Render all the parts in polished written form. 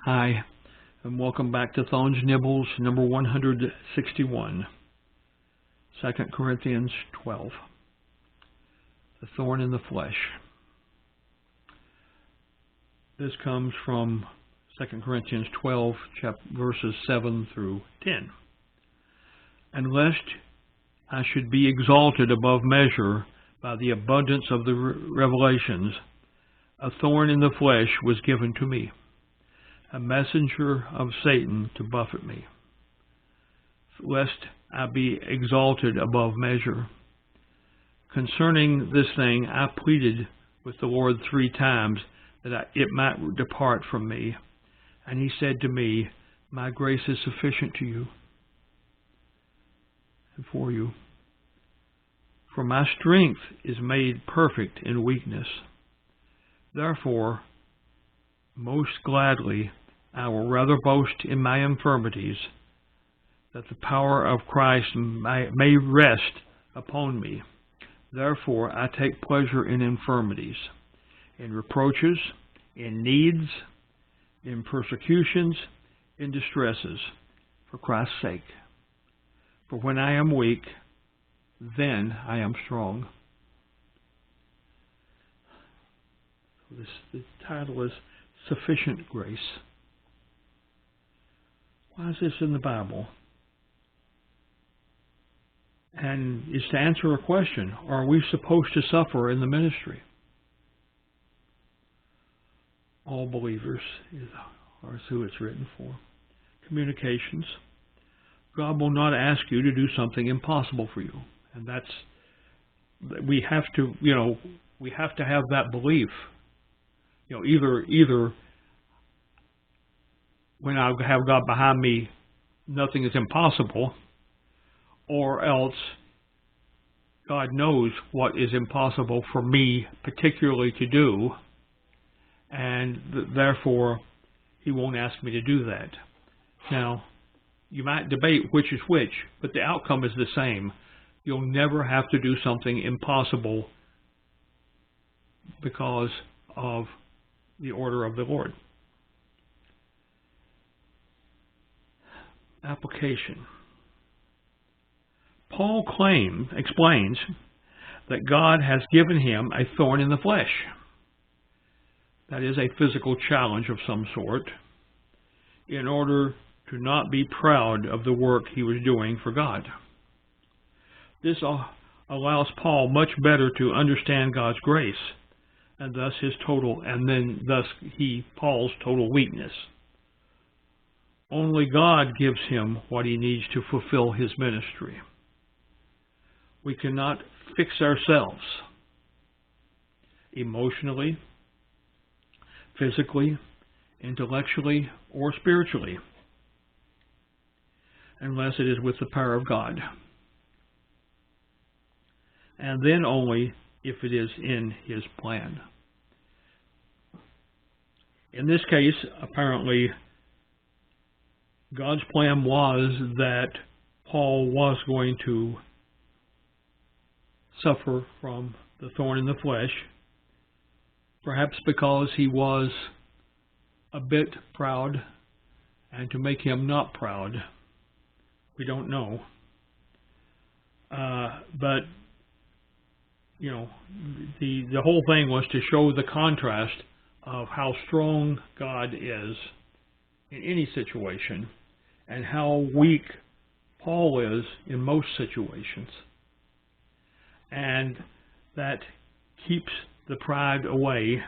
Hi, and welcome back to Thone's Nibbles, number 161, 2 Corinthians 12, the thorn in the flesh. This comes from 2 Corinthians 12, verses 7 through 10. And lest I should be exalted above measure by the abundance of the revelations, a thorn in the flesh was given to me, a messenger of Satan to buffet me, lest I be exalted above measure. Concerning this thing I pleaded with the Lord 3 times that it might depart from me. And he said to me, my grace is sufficient to you and for you. For my strength is made perfect in weakness. Therefore, most gladly, I will rather boast in my infirmities, that the power of Christ may rest upon me. Therefore, I take pleasure in infirmities, in reproaches, in needs, in persecutions, in distresses, for Christ's sake. For when I am weak, then I am strong. The title is Sufficient Grace. Why is this in the Bible? And it's to answer a question. Are we supposed to suffer in the ministry? All believers are who it's written for. Communications. God will not ask you to do something impossible for you. And we have to have that belief. Either when I have God behind me, nothing is impossible, or else God knows what is impossible for me particularly to do, and therefore he won't ask me to do that. Now, you might debate which is which, but the outcome is the same. You'll never have to do something impossible because of the order of the Lord. Application. Paul explains that God has given him a thorn in the flesh. That is a physical challenge of some sort, in order to not be proud of the work he was doing for God. This allows Paul much better to understand God's grace, and thus Paul's total weakness. Only God gives him what he needs to fulfill his ministry. We cannot fix ourselves emotionally, physically, intellectually, or spiritually, unless it is with the power of God. And then only if it is in his plan. In this case, apparently, God's plan was that Paul was going to suffer from the thorn in the flesh, perhaps because he was a bit proud, and to make him not proud. We don't know. But the whole thing was to show the contrast of how strong God is in any situation, and how weak Paul is in most situations. And that keeps the pride away.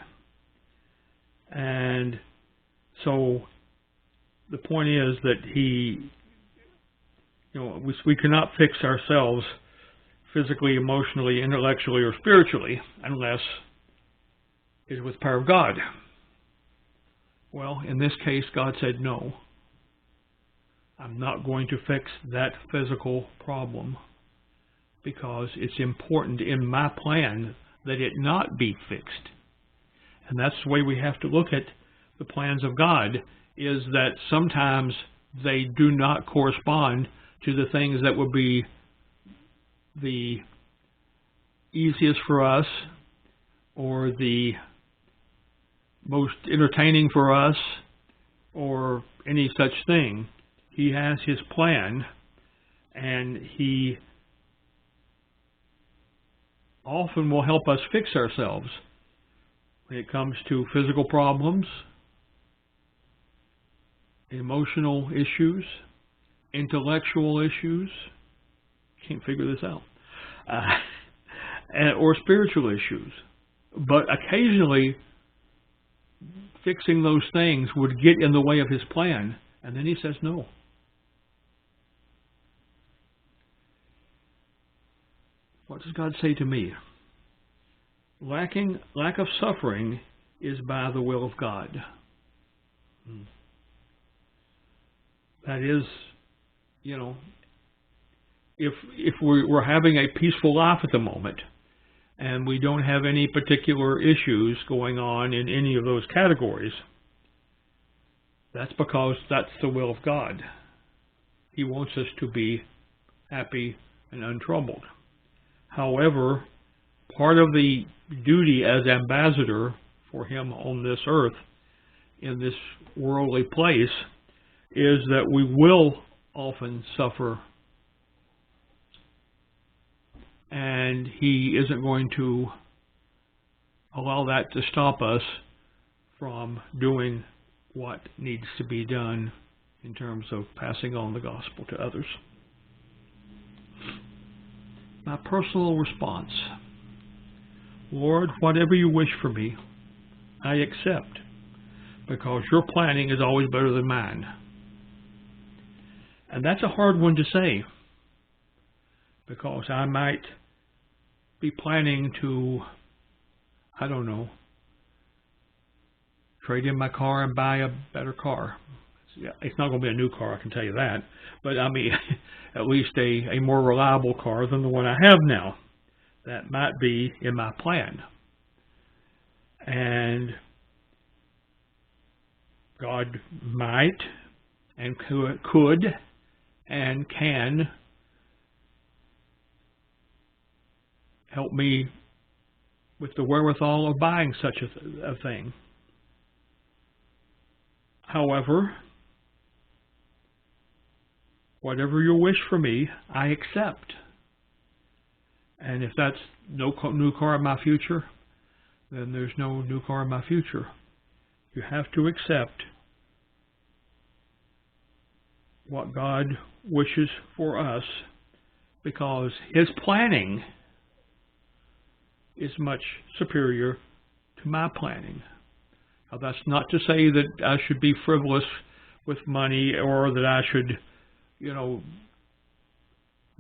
And so the point is that we cannot fix ourselves physically, emotionally, intellectually, or spiritually unless it is with the power of God. Well, in this case, God said, no, I'm not going to fix that physical problem, because it's important in my plan that it not be fixed. And that's the way we have to look at the plans of God, is that sometimes they do not correspond to the things that would be the easiest for us, or the most entertaining for us, or any such thing. He has his plan, and he often will help us fix ourselves when it comes to physical problems, emotional issues, intellectual issues. Can't figure this out. Or spiritual issues. But occasionally, fixing those things would get in the way of his plan, and then he says no. What does God say to me? Lack of suffering is by the will of God. That is, if we're having a peaceful life at the moment, and we don't have any particular issues going on in any of those categories, that's because that's the will of God. He wants us to be happy and untroubled. However, part of the duty as ambassador for him on this earth, in this worldly place, is that we will often suffer, and he isn't going to allow that to stop us from doing what needs to be done in terms of passing on the gospel to others. My personal response: Lord, whatever you wish for me, I accept, because your planning is always better than mine. And that's a hard one to say, because I might be planning to, trade in my car and buy a better car. It's not going to be a new car, I can tell you that. But I mean, at least a more reliable car than the one I have now. That might be in my plan. And God might and could and can help me with the wherewithal of buying such a thing. However, whatever you wish for me, I accept. And if that's no new car in my future, then there's no new car in my future. You have to accept what God wishes for us, because his planning is much superior to my planning. Now, that's not to say that I should be frivolous with money, or that I should,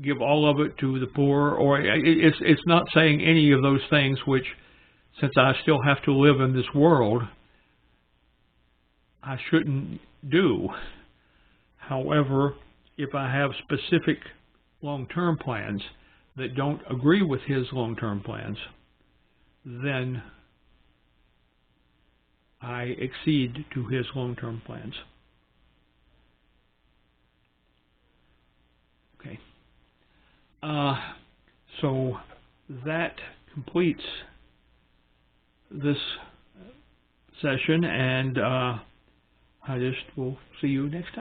give all of it to the poor, or it's not saying any of those things, which, since I still have to live in this world, I shouldn't do. However, if I have specific long-term plans that don't agree with his long-term plans, then I accede to his long-term plans. Okay. So that completes this session, and I just will see you next time.